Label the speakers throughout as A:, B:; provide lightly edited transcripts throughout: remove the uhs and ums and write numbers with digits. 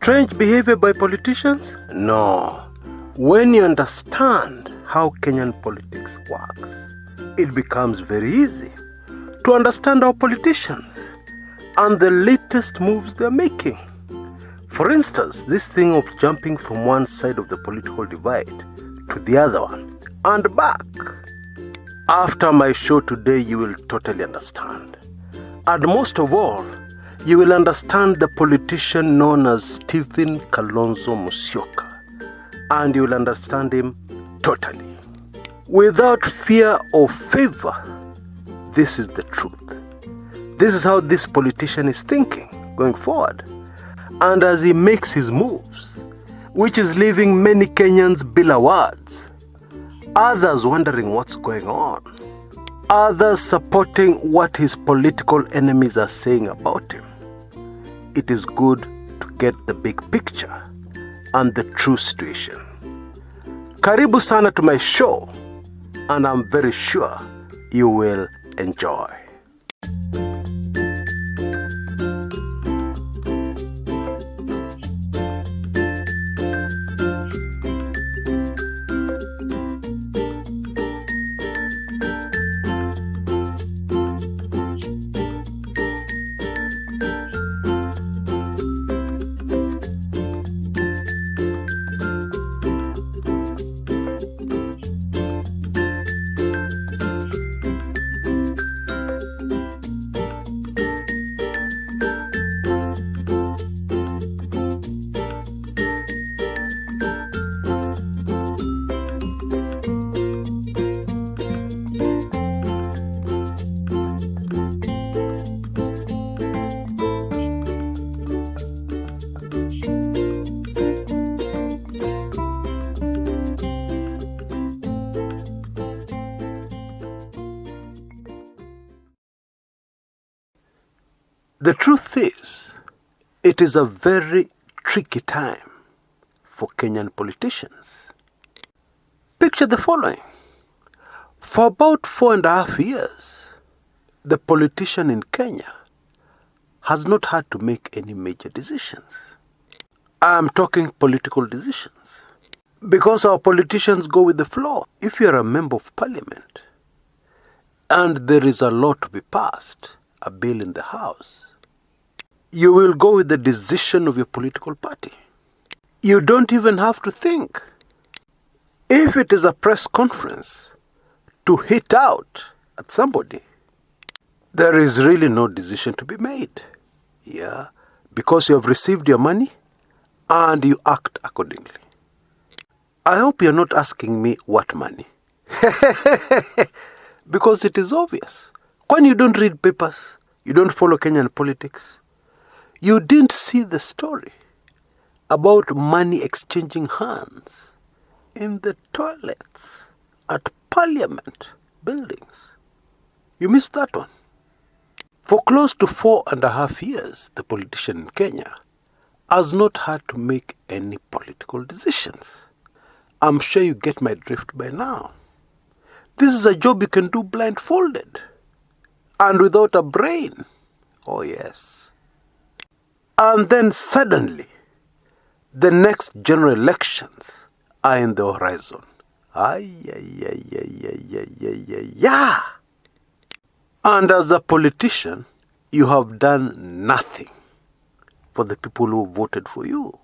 A: Strange behavior by politicians? No. When you understand how Kenyan politics works, it becomes very easy to understand our politicians and the latest moves they're making. For instance, this thing of jumping from one side of the political divide to the other one and back. After my show today, you will totally understand. And most of all, you will understand the politician known as Stephen Kalonzo Musyoka. And you will understand him totally. Without fear or favor, this is the truth. This is how this politician is thinking going forward. And as he makes his moves, which is leaving many Kenyans bila words, others wondering what's going on, others supporting what his political enemies are saying about him, it is good to get the big picture and the true situation. Karibu sana to my show, and I'm very sure you will enjoy. The truth is, it is a very tricky time for Kenyan politicians. Picture the following. For about 4.5 years, the politician in Kenya has not had to make any major decisions. I am talking political decisions. Because our politicians go with the flow. If you are a member of parliament and there is a law to be passed, a bill in the house, you will go with the decision of your political party. You don't even have to think. If it is a press conference to hit out at somebody, there is really no decision to be made. Yeah, because you have received your money and you act accordingly. I hope you're not asking me what money. Because it is obvious. When you don't read papers, you don't follow Kenyan politics, you didn't see the story about money exchanging hands in the toilets at parliament buildings. You missed that one. For close to 4.5 years, the politician in Kenya has not had to make any political decisions. I'm sure you get my drift by now. This is a job you can do blindfolded and without a brain. Oh yes. And then suddenly, the next general elections are in the horizon. Yeah. And as a politician, you have done nothing for the people who voted for you,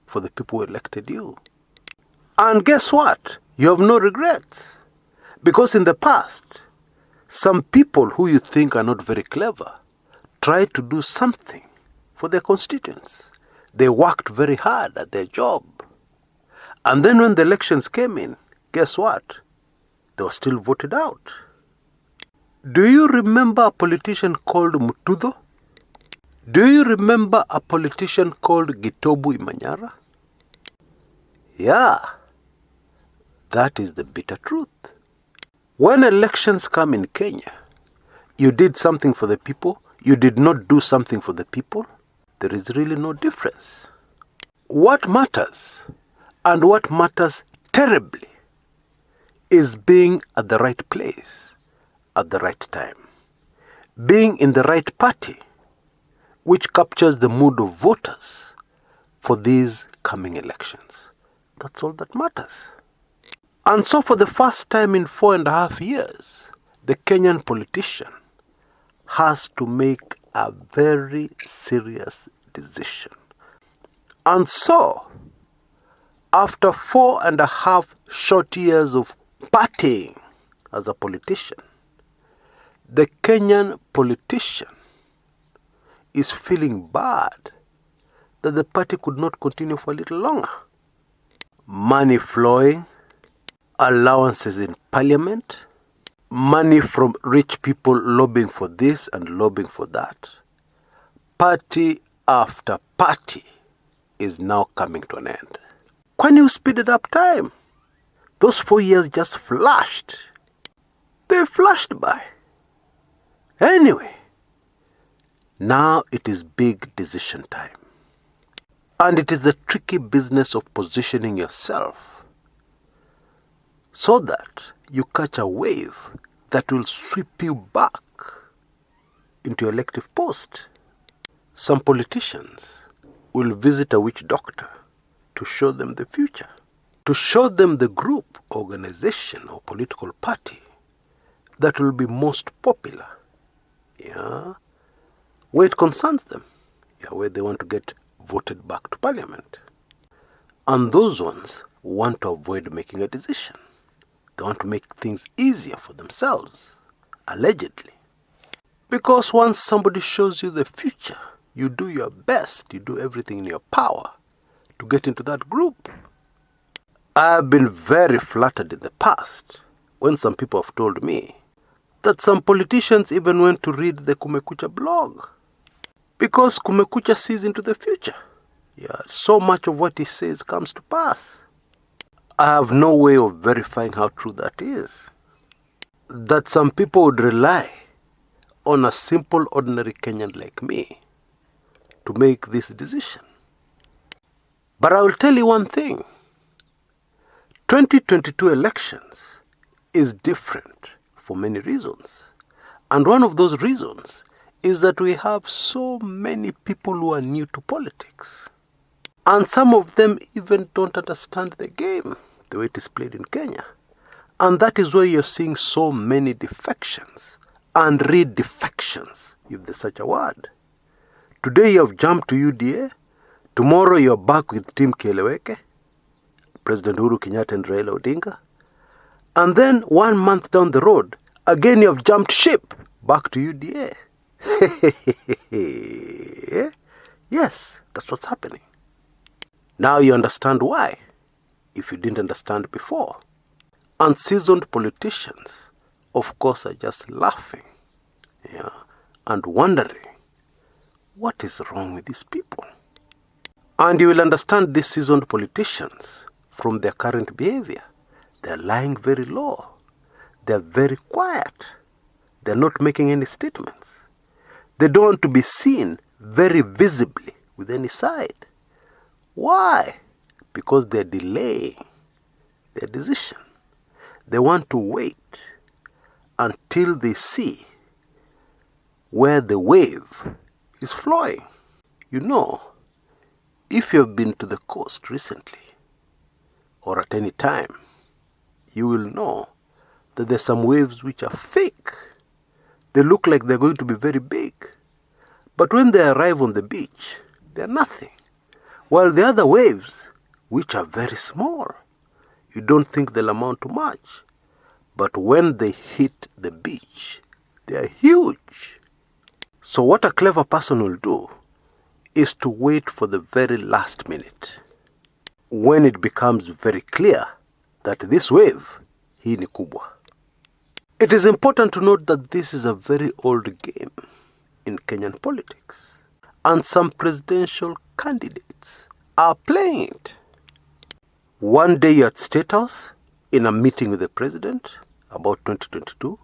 A: for the people who elected you. And guess what? You have no regrets. Because in the past, some people who you think are not very clever tried to do something for their constituents. They worked very hard at their job. And then when the elections came in, guess what? They were still voted out. Do you remember a politician called Mutudo? Do you remember a politician called Gitobu Imanyara? Yeah, that is the bitter truth. When elections come in Kenya, you did something for the people, you did not do something for the people, there is really no difference. What matters, and what matters terribly, is being at the right place, at the right time. Being in the right party, which captures the mood of voters, for these coming elections. That's all that matters. And so for the first time in 4.5 years, the Kenyan politician has to make a very serious decision. And so, after 4.5 short years of partying as a politician, the Kenyan politician is feeling bad that the party could not continue for a little longer. Money flowing, allowances in parliament, money from rich people lobbying for this and lobbying for that. Party after party is now coming to an end. When you speeded up time, those 4 years just flashed. They flashed by. Anyway, now it is big decision time. And it is the tricky business of positioning yourself so that you catch a wave that will sweep you back into your elective post. Some politicians will visit a witch doctor to show them the future, to show them the group, organization, or political party that will be most popular, where it concerns them, where they want to get voted back to parliament. And those ones want to avoid making a decision. They want to make things easier for themselves, allegedly. Because once somebody shows you the future, you do your best, you do everything in your power to get into that group. I've been very flattered in the past when some people have told me that some politicians even went to read the Kumekucha blog. Because Kumekucha sees into the future. So much of what he says comes to pass. I have no way of verifying how true that is. That some people would rely on a simple, ordinary Kenyan like me to make this decision. But I will tell you one thing. 2022 elections is different for many reasons. And one of those reasons is that we have so many people who are new to politics. And some of them even don't understand the game, the way it is played in Kenya. And that is why you're seeing so many defections and redefections, if there's such a word. Today you have jumped to UDA. Tomorrow you're back with Team Kieleweke, President Uhuru Kenyatta and Raila Odinga. And then 1 month down the road, again you have jumped ship back to UDA. Yes, that's what's happening. Now you understand why, if you didn't understand before. Unseasoned politicians, of course, are just laughing and wondering, what is wrong with these people? And you will understand these seasoned politicians from their current behavior. They're lying very low. They're very quiet. They're not making any statements. They don't want to be seen very visibly with any side. Why? Because they're delaying their decision. They want to wait until they see where the wave is flowing. If you have been to the coast recently, or at any time, you will know that there's some waves which are fake. They look like they're going to be very big. But when they arrive on the beach, they're nothing. While the other waves, which are very small, you don't think they'll amount to much. But when they hit the beach, they are huge. So what a clever person will do is to wait for the very last minute, when it becomes very clear that this wave, hii ni kubwa. It is important to note that this is a very old game in Kenyan politics, and some presidential candidates are playing it. One day you're at State House in a meeting with the president about 2022.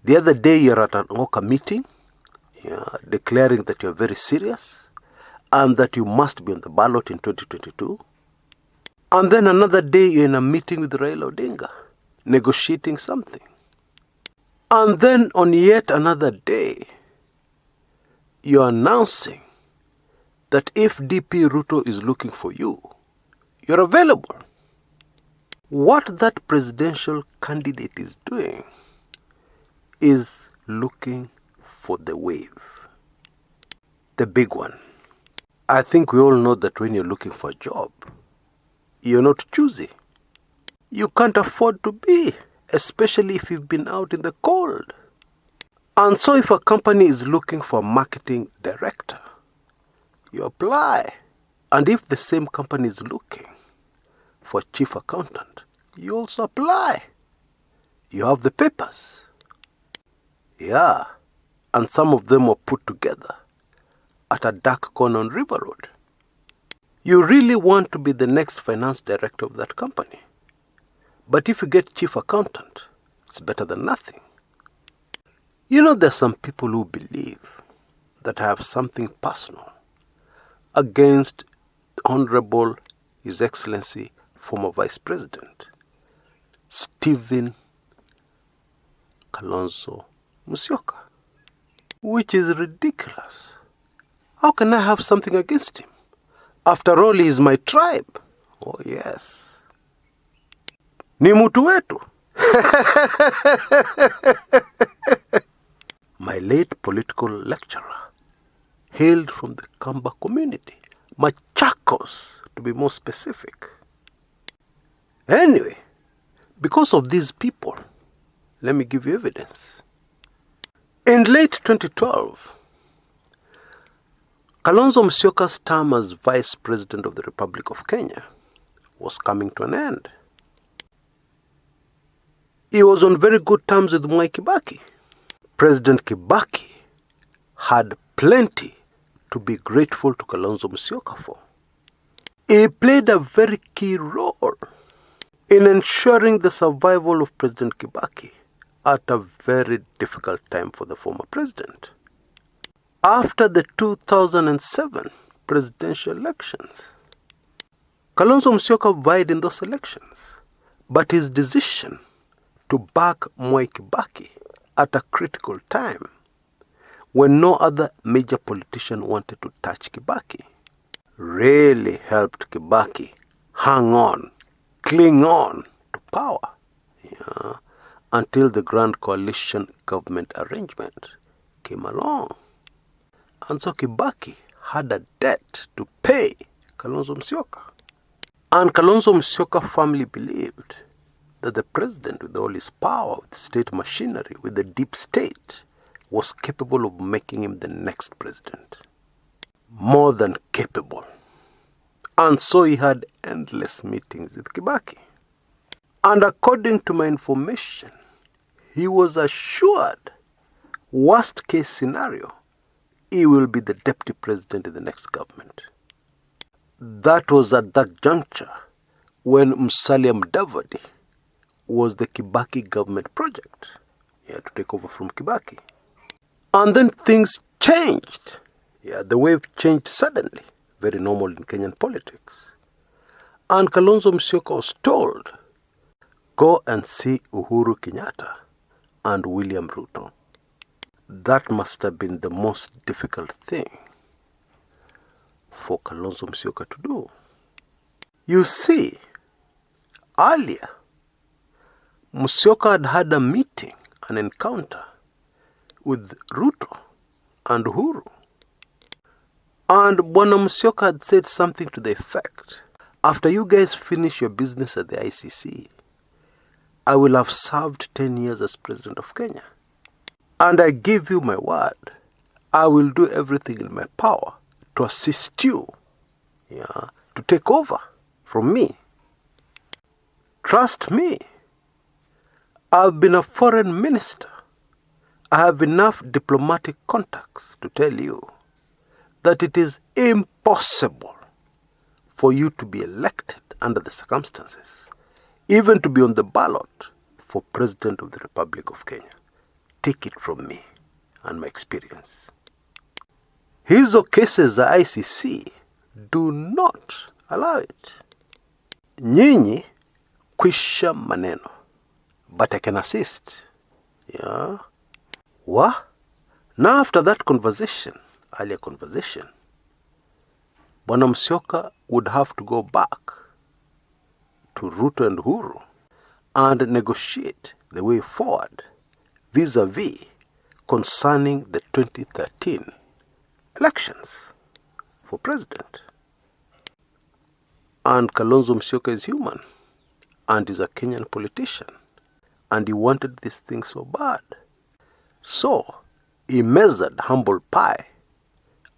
A: The other day you're at an Oka meeting, declaring that you're very serious and that you must be on the ballot in 2022. And then another day you're in a meeting with Raila Odinga, negotiating something. And then on yet another day, you're announcing that if DP Ruto is looking for you, you're available. What that presidential candidate is doing is looking for the wave. The big one. I think we all know that when you're looking for a job, you're not choosy. You can't afford to be, especially if you've been out in the cold. And so if a company is looking for a marketing director, you apply. And if the same company is looking for a chief accountant, you also apply. You have the papers. Yeah, and some of them were put together at a dark corner on River Road. You really want to be the next finance director of that company. But if you get chief accountant, it's better than nothing. You know, there's some people who believe that I have something personal against Honorable His Excellency, former Vice President, Stephen Kalonzo Musyoka, which is ridiculous. How can I have something against him? After all, he is my tribe. Oh yes. Ni mtu wetu. My late political lecturer hailed from the Kamba community, Machakos to be more specific. Anyway, because of these people, let me give you evidence. In late 2012, Kalonzo Musyoka's term as Vice President of the Republic of Kenya was coming to an end. He was on very good terms with Mwai Kibaki. President Kibaki had plenty to be grateful to Kalonzo Musyoka for. He played a very key role in ensuring the survival of President Kibaki at a very difficult time for the former president. After the 2007 presidential elections, Kalonzo Musyoka vied in those elections, but his decision to back Mwai Kibaki at a critical time when no other major politician wanted to touch Kibaki really helped Kibaki hang on, cling on to power, until the Grand Coalition government arrangement came along. And so Kibaki had a debt to pay Kalonzo Musyoka. And Kalonzo Musyoka family believed that the president, with all his power, with state machinery, with the deep state, was capable of making him the next president. More than capable. And so he had endless meetings with Kibaki. And according to my information, he was assured, worst case scenario, he will be the deputy president in the next government. That was at that juncture when Musalia Mudavadi was the Kibaki government project. He had to take over from Kibaki. And then things changed. The wave changed suddenly. Very normal in Kenyan politics. And Kalonzo Musyoka was told, go and see Uhuru Kenyatta and William Ruto. That must have been the most difficult thing for Kalonzo Musyoka to do. You see, earlier, Musyoka had a meeting, an encounter with Ruto and Uhuru. And Bwana Musyoka had said something to the effect, after you guys finish your business at the ICC, I will have served 10 years as President of Kenya. And I give you my word, I will do everything in my power to assist you, to take over from me. Trust me, I've been a foreign minister. I have enough diplomatic contacts to tell you that it is impossible for you to be elected under the circumstances, even to be on the ballot for President of the Republic of Kenya. Take it from me and my experience. Hizo cases za ICC do not allow it. Nyinyi kwisha maneno, but I can assist. Now after that conversation, earlier conversation, Bwana Musyoka would have to go back to Ruto and Uhuru and negotiate the way forward vis-a-vis concerning the 2013 elections for president. And Kalonzo Musyoka is human and is a Kenyan politician, and he wanted this thing so bad. So he measured humble pie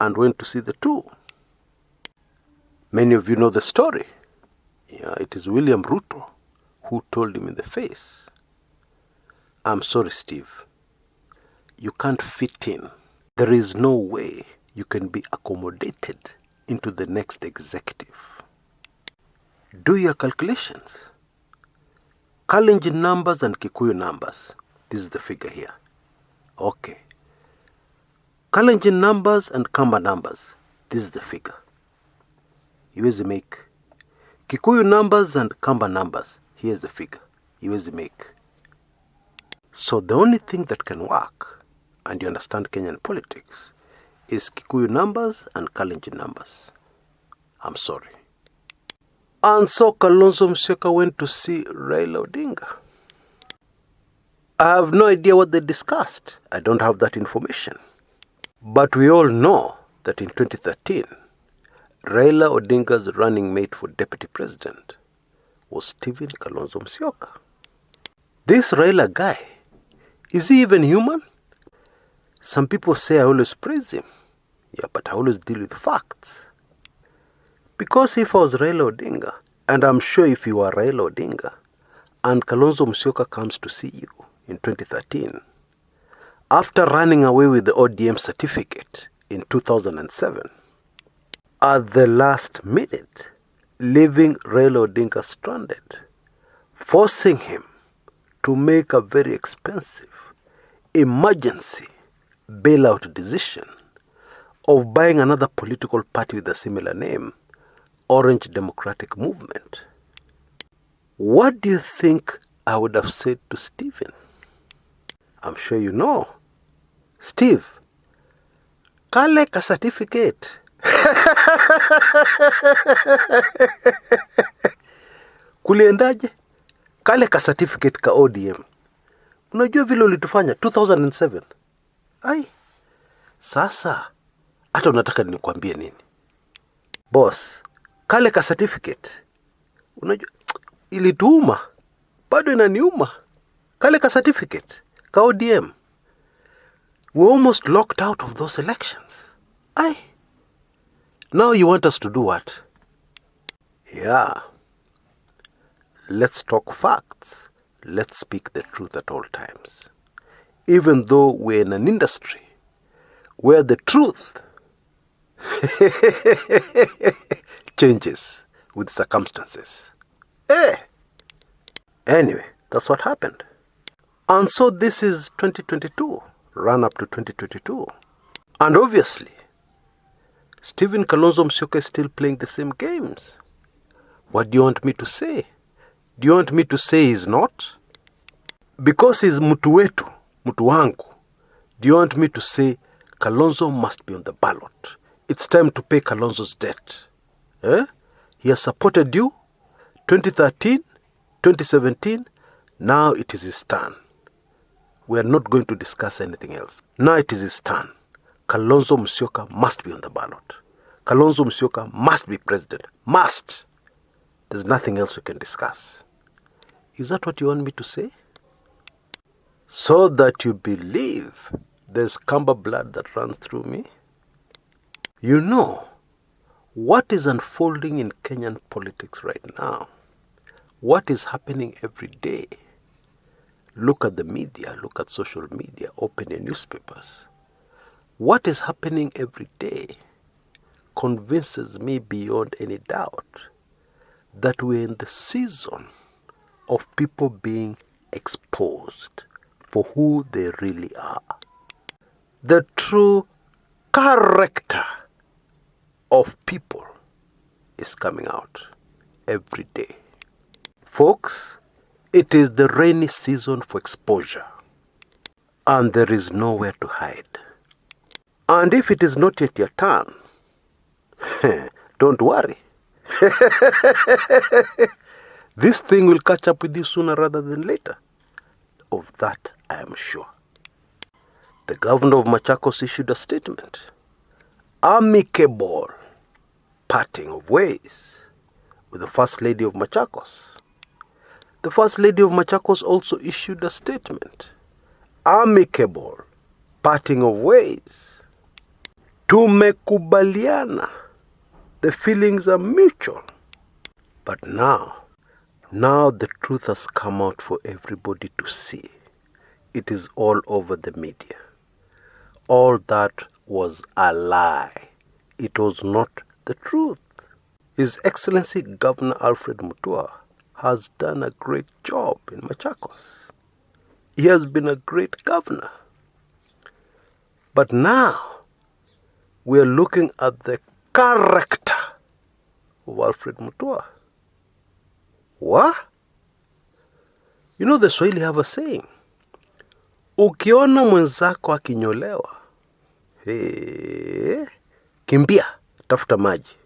A: and went to see the two. Many of you know the story. Yeah, it is William Ruto who told him in the face, "I'm sorry, Steve. You can't fit in. There is no way you can be accommodated into the next executive. Do your calculations. Kalenjin numbers and Kikuyu numbers. This is the figure here. Okay. Kalenjin numbers and Kamba numbers. This is the figure. Iwezi make. Kikuyu numbers and Kamba numbers. Here's the figure. Iwezi make. So the only thing that can work, and you understand Kenyan politics, is Kikuyu numbers and Kalenjin numbers. I'm sorry." And so Kalonzo Musyoka went to see Raila Odinga. I have no idea what they discussed. I don't have that information. But we all know that in 2013, Raila Odinga's running mate for deputy president was Stephen Kalonzo Musyoka. This Raila guy, is he even human? Some people say I always praise him. Yeah, but I always deal with facts. Because if I was Raila Odinga, and I'm sure if you are Raila Odinga, and Kalonzo Musyoka comes to see you in 2013, after running away with the ODM certificate in 2007, at the last minute, leaving Raila Odinga stranded, forcing him to make a very expensive emergency bailout decision of buying another political party with a similar name, Orange Democratic Movement. What do you think I would have said to Stephen? I'm sure you know. "Steve, kale ka certificate." Kuliendaje? Kale ka certificate ka ODM. Unajua vile ulitufanya 2007? Ai. Sasa hata unataka nikwambie nini? Boss, kale ka certificate, unajua ilituuma, bado inaniuma. Kale ka certificate ka ODM, we're almost locked out of those elections. Aye. Now you want us to do what? Yeah. Let's talk facts. Let's speak the truth at all times. Even though we're in an industry where the truth changes with circumstances. Anyway, that's what happened. And so this is 2022, run up to 2022. And obviously, Stephen Kalonzo Musyoka is still playing the same games. What do you want me to say? Do you want me to say he's not? Because he's mtu wetu, mtu wangu. Do you want me to say Kalonzo must be on the ballot? It's time to pay Kalonzo's debt. He has supported you 2013, 2017. Now it is his turn. We are not going to discuss anything else. Now it is his turn. Kalonzo Musyoka must be on the ballot. Kalonzo Musyoka must be president. Must. There's nothing else we can discuss. Is that what you want me to say? So that you believe there's Kamba blood that runs through me? You know, what is unfolding in Kenyan politics right now? What is happening every day? Look at the media, look at social media, open your newspapers. What is happening every day convinces me beyond any doubt that we're in the season of people being exposed for who they really are. The true character of people is coming out every day. Folks, it is the rainy season for exposure, and there is nowhere to hide. And if it is not yet your turn, Don't worry. This thing will catch up with you sooner rather than later. Of that I am sure. The governor of Machakos issued a statement. Amicable parting of ways with the First Lady of Machakos. The First Lady of Machakos also issued a statement. Amicable parting of ways. Tumekubaliana. The feelings are mutual. But now the truth has come out for everybody to see. It is all over the media. All that was a lie. It was not the truth. His Excellency Governor Alfred Mutua has done a great job in Machakos. He has been a great governor. But now we are looking at the character of Alfred Mutua. What? You know, the Swahili have a saying. Ukiona mwenzako akinyolewa, kimbia, tafuta maji.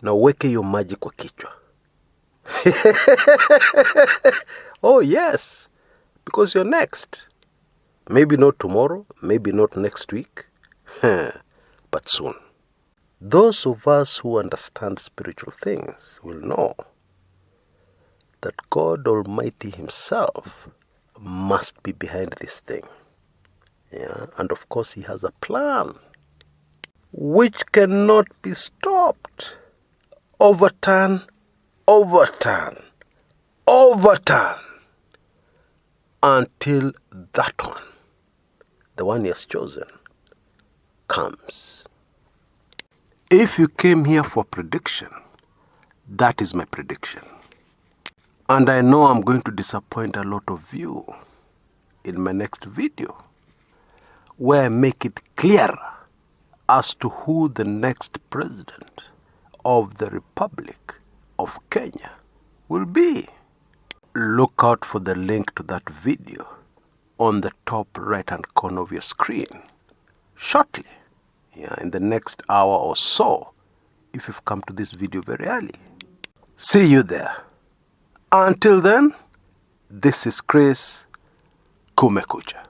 A: Na uweke hiyo maji kwa kichwa. Oh yes, because you're next. Maybe not tomorrow, maybe not next week, but soon. Those of us who understand spiritual things will know that God Almighty Himself must be behind this thing. Yeah? And of course He has a plan which cannot be stopped. Overturn until that one, the one He has chosen, comes. If you came here for prediction, that is my prediction. And I know I'm going to disappoint a lot of you in my next video, where I make it clearer as to who the next president of the Republic of Kenya will be. Look out for the link to that video on the top right-hand corner of your screen shortly, in the next hour or so, if you've come to this video very early. See you there. Until then, this is Chris Kumekucha.